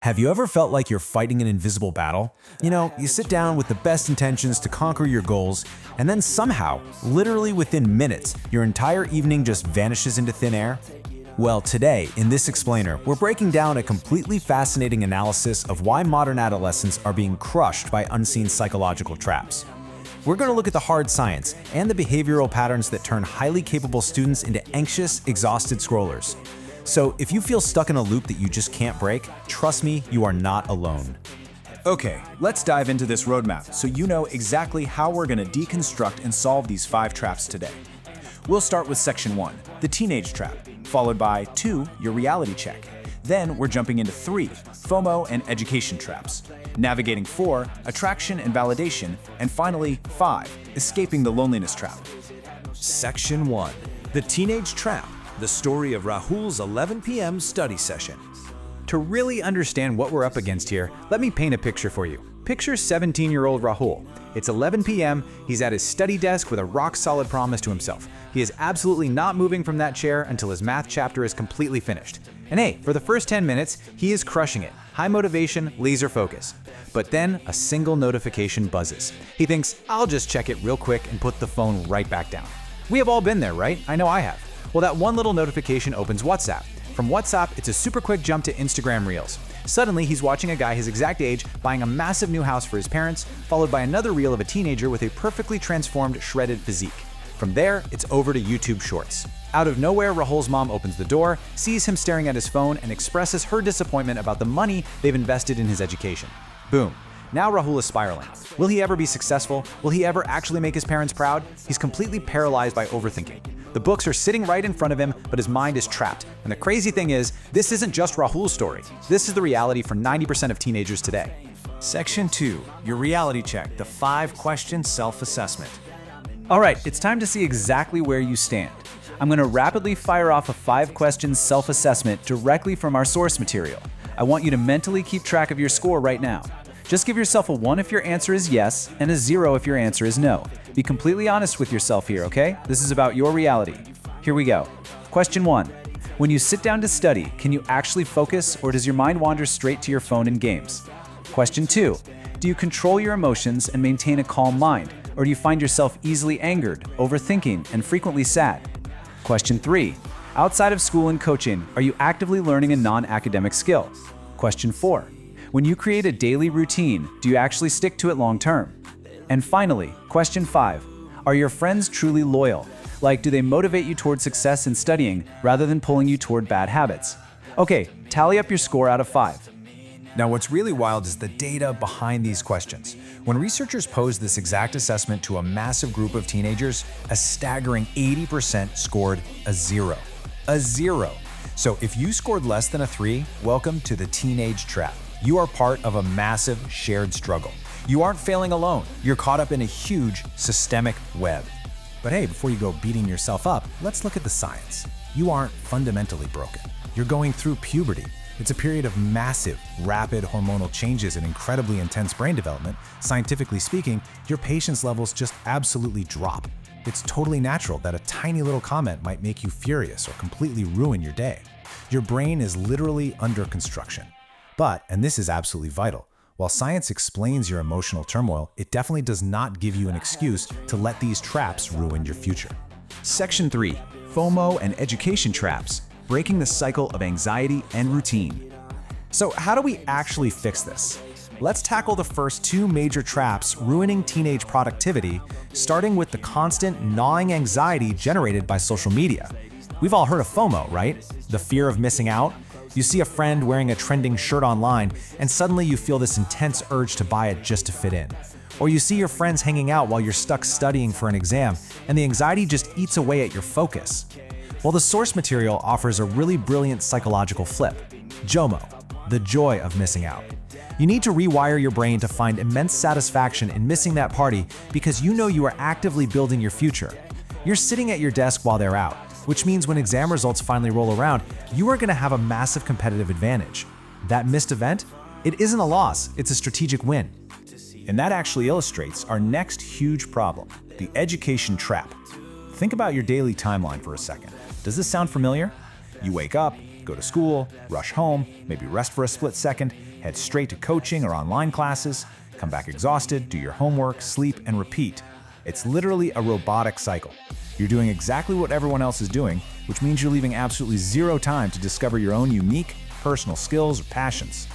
Have you ever felt like you're fighting an invisible battle? You sit down with the best intentions to conquer your goals, and then somehow, literally within minutes, your entire evening just vanishes into thin air? Well, today, in this explainer, we're breaking down a completely fascinating analysis of why modern adolescents are being crushed by unseen psychological traps. We're going to look at the hard science and the behavioral patterns that turn highly capable students into anxious, exhausted scrollers. So if you feel stuck in a loop that you just can't break, trust me, you are not alone. Okay, let's dive into this roadmap so you know exactly how we're going to deconstruct and solve these 5 traps today. We'll start with Section 1, the teenage trap, followed by 2, your reality check. Then we're jumping into 3, FOMO and education traps, navigating 4, attraction and validation, and finally 5, escaping the loneliness trap. Section 1, the teenage trap. The story of Rahul's 11 p.m. study session. To really understand what we're up against here, let me paint a picture for you. Picture 17-year-old Rahul. It's 11 p.m., he's at his study desk with a rock-solid promise to himself. He is absolutely not moving from that chair until his math chapter is completely finished. And hey, for the first 10 minutes, he is crushing it. High motivation, laser focus. But then a single notification buzzes. He thinks, I'll just check it real quick and put the phone right back down. We have all been there, right? I know I have. Well, that one little notification opens WhatsApp. From WhatsApp, it's a super quick jump to Instagram Reels. Suddenly, he's watching a guy his exact age buying a massive new house for his parents, followed by another reel of a teenager with a perfectly transformed, shredded physique. From there, it's over to YouTube Shorts. Out of nowhere, Rahul's mom opens the door, sees him staring at his phone, and expresses her disappointment about the money they've invested in his education. Boom. Now Rahul is spiraling. Will he ever be successful? Will he ever actually make his parents proud? He's completely paralyzed by overthinking. The books are sitting right in front of him, but his mind is trapped. And the crazy thing is, this isn't just Rahul's story. This is the reality for 90% of teenagers today. Section 2, your reality check, the 5-question self-assessment. All right, it's time to see exactly where you stand. I'm going to rapidly fire off a 5-question self-assessment directly from our source material. I want you to mentally keep track of your score right now. Just give yourself a 1 if your answer is yes, and a 0 if your answer is no. Be completely honest with yourself here, okay? This is about your reality. Here we go. Question 1. When you sit down to study, can you actually focus, or does your mind wander straight to your phone and games? Question 2. Do you control your emotions and maintain a calm mind, or do you find yourself easily angered, overthinking, and frequently sad? Question 3. Outside of school and coaching, are you actively learning a non-academic skill? Question 4. When you create a daily routine, do you actually stick to it long term? And finally, question 5. Are your friends truly loyal? Like, do they motivate you toward success in studying rather than pulling you toward bad habits? Okay, tally up your score out of 5. Now, what's really wild is the data behind these questions. When researchers posed this exact assessment to a massive group of teenagers, a staggering 80% scored a 0. A 0. So if you scored less than a 3, welcome to the teenage trap. You are part of a massive shared struggle. You aren't failing alone. You're caught up in a huge systemic web. But hey, before you go beating yourself up, let's look at the science. You aren't fundamentally broken. You're going through puberty. It's a period of massive, rapid hormonal changes and incredibly intense brain development. Scientifically speaking, your patience levels just absolutely drop. It's totally natural that a tiny little comment might make you furious or completely ruin your day. Your brain is literally under construction. But, and this is absolutely vital, while science explains your emotional turmoil, it definitely does not give you an excuse to let these traps ruin your future. Section 3, FOMO and education traps, breaking the cycle of anxiety and routine. So how do we actually fix this? Let's tackle the first 2 major traps ruining teenage productivity, starting with the constant gnawing anxiety generated by social media. We've all heard of FOMO, right? The fear of missing out. You see a friend wearing a trending shirt online, and suddenly you feel this intense urge to buy it just to fit in. Or you see your friends hanging out while you're stuck studying for an exam, and the anxiety just eats away at your focus. Well, the source material offers a really brilliant psychological flip. JOMO, the joy of missing out. You need to rewire your brain to find immense satisfaction in missing that party because you know you are actively building your future. You're sitting at your desk while they're out, which means when exam results finally roll around, you are going to have a massive competitive advantage. That missed event? It isn't a loss, it's a strategic win. And that actually illustrates our next huge problem, the education trap. Think about your daily timeline for a second. Does this sound familiar? You wake up, go to school, rush home, maybe rest for a split second, head straight to coaching or online classes, come back exhausted, do your homework, sleep, and repeat. It's literally a robotic cycle. You're doing exactly what everyone else is doing, which means you're leaving absolutely zero time to discover your own unique personal skills or passions.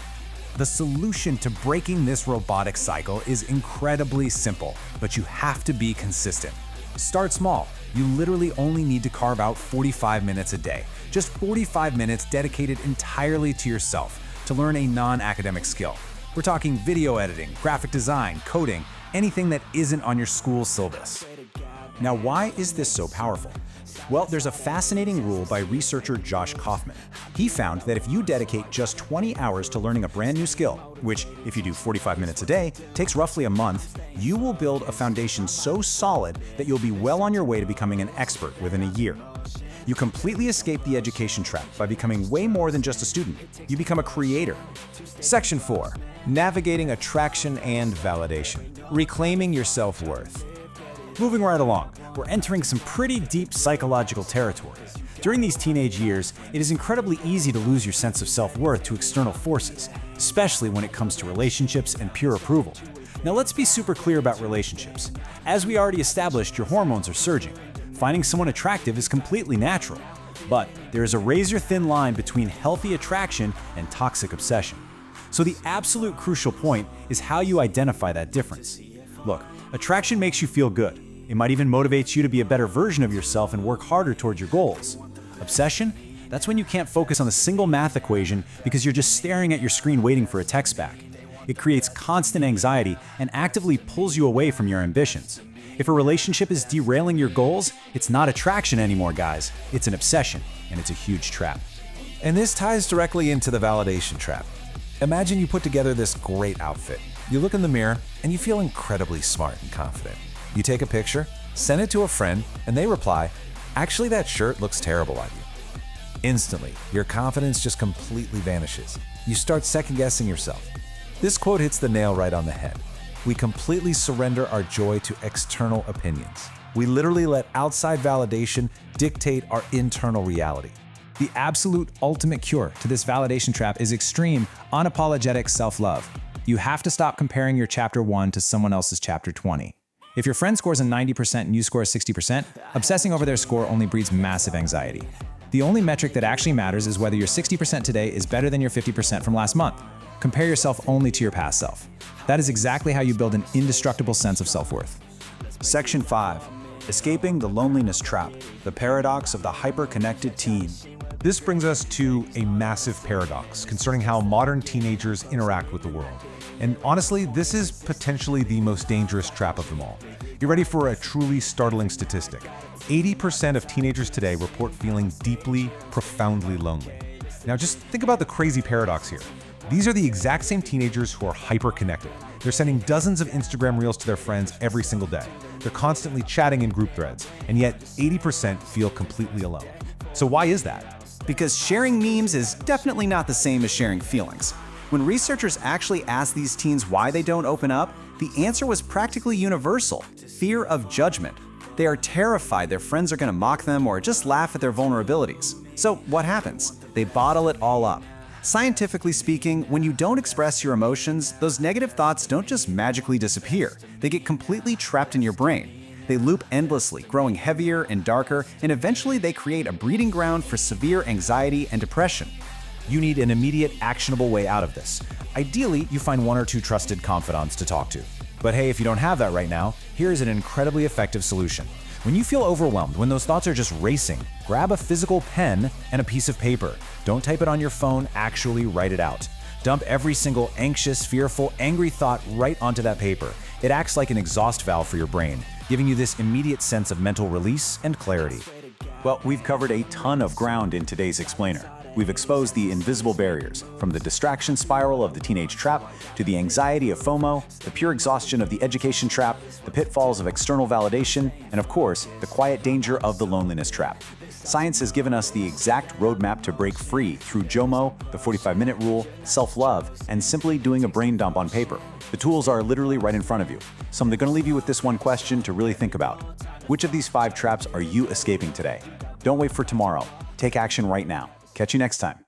The solution to breaking this robotic cycle is incredibly simple, but you have to be consistent. Start small. You literally only need to carve out 45 minutes a day. Just 45 minutes dedicated entirely to yourself to learn a non-academic skill. We're talking video editing, graphic design, coding, anything that isn't on your school syllabus. Now, why is this so powerful? Well, there's a fascinating rule by researcher Josh Kaufman. He found that if you dedicate just 20 hours to learning a brand new skill, which, if you do 45 minutes a day, takes roughly a month, you will build a foundation so solid that you'll be well on your way to becoming an expert within a year. You completely escape the education trap by becoming way more than just a student. You become a creator. Section 4. Navigating attraction and validation. Reclaiming your self-worth. Moving right along, we're entering some pretty deep psychological territory. During these teenage years, it is incredibly easy to lose your sense of self-worth to external forces, especially when it comes to relationships and pure approval. Now let's be super clear about relationships. As we already established, your hormones are surging. Finding someone attractive is completely natural. But there is a razor-thin line between healthy attraction and toxic obsession. So the absolute crucial point is how you identify that difference. Look, attraction makes you feel good. It might even motivate you to be a better version of yourself and work harder towards your goals. Obsession? That's when you can't focus on a single math equation because you're just staring at your screen waiting for a text back. It creates constant anxiety and actively pulls you away from your ambitions. If a relationship is derailing your goals, it's not attraction anymore, guys. It's an obsession, and it's a huge trap. And this ties directly into the validation trap. Imagine you put together this great outfit. You look in the mirror, and you feel incredibly smart and confident. You take a picture, send it to a friend, and they reply, "Actually, that shirt looks terrible on you." Instantly, your confidence just completely vanishes. You start second-guessing yourself. This quote hits the nail right on the head. We completely surrender our joy to external opinions. We literally let outside validation dictate our internal reality. The absolute ultimate cure to this validation trap is extreme, unapologetic self-love. You have to stop comparing your chapter 1 to someone else's chapter 20. If your friend scores a 90% and you score 60%, obsessing over their score only breeds massive anxiety. The only metric that actually matters is whether your 60% today is better than your 50% from last month. Compare yourself only to your past self. That is exactly how you build an indestructible sense of self-worth. Section 5. Escaping the loneliness trap, the paradox of the hyper-connected teen. This brings us to a massive paradox concerning how modern teenagers interact with the world. And honestly, this is potentially the most dangerous trap of them all. You ready for a truly startling statistic? 80% of teenagers today report feeling deeply, profoundly lonely. Now just think about the crazy paradox here. These are the exact same teenagers who are hyper-connected. They're sending dozens of Instagram reels to their friends every single day. They're constantly chatting in group threads, and yet 80% feel completely alone. So why is that? Because sharing memes is definitely not the same as sharing feelings. When researchers actually asked these teens why they don't open up, the answer was practically universal: fear of judgment. They are terrified their friends are going to mock them or just laugh at their vulnerabilities. So what happens? They bottle it all up. Scientifically speaking, when you don't express your emotions, those negative thoughts don't just magically disappear. They get completely trapped in your brain. They loop endlessly, growing heavier and darker, and eventually they create a breeding ground for severe anxiety and depression. You need an immediate, actionable way out of this. Ideally, you find 1 or 2 trusted confidants to talk to. But hey, if you don't have that right now, here is an incredibly effective solution. When you feel overwhelmed, when those thoughts are just racing, grab a physical pen and a piece of paper. Don't type it on your phone, actually write it out. Dump every single anxious, fearful, angry thought right onto that paper. It acts like an exhaust valve for your brain, giving you this immediate sense of mental release and clarity. Well, we've covered a ton of ground in today's explainer. We've exposed the invisible barriers, from the distraction spiral of the teenage trap to the anxiety of FOMO, the pure exhaustion of the education trap, the pitfalls of external validation, and of course, the quiet danger of the loneliness trap. Science has given us the exact roadmap to break free through JOMO, the 45-minute rule, self-love, and simply doing a brain dump on paper. The tools are literally right in front of you. So I'm going to leave you with this one question to really think about. Which of these 5 traps are you escaping today? Don't wait for tomorrow. Take action right now. Catch you next time.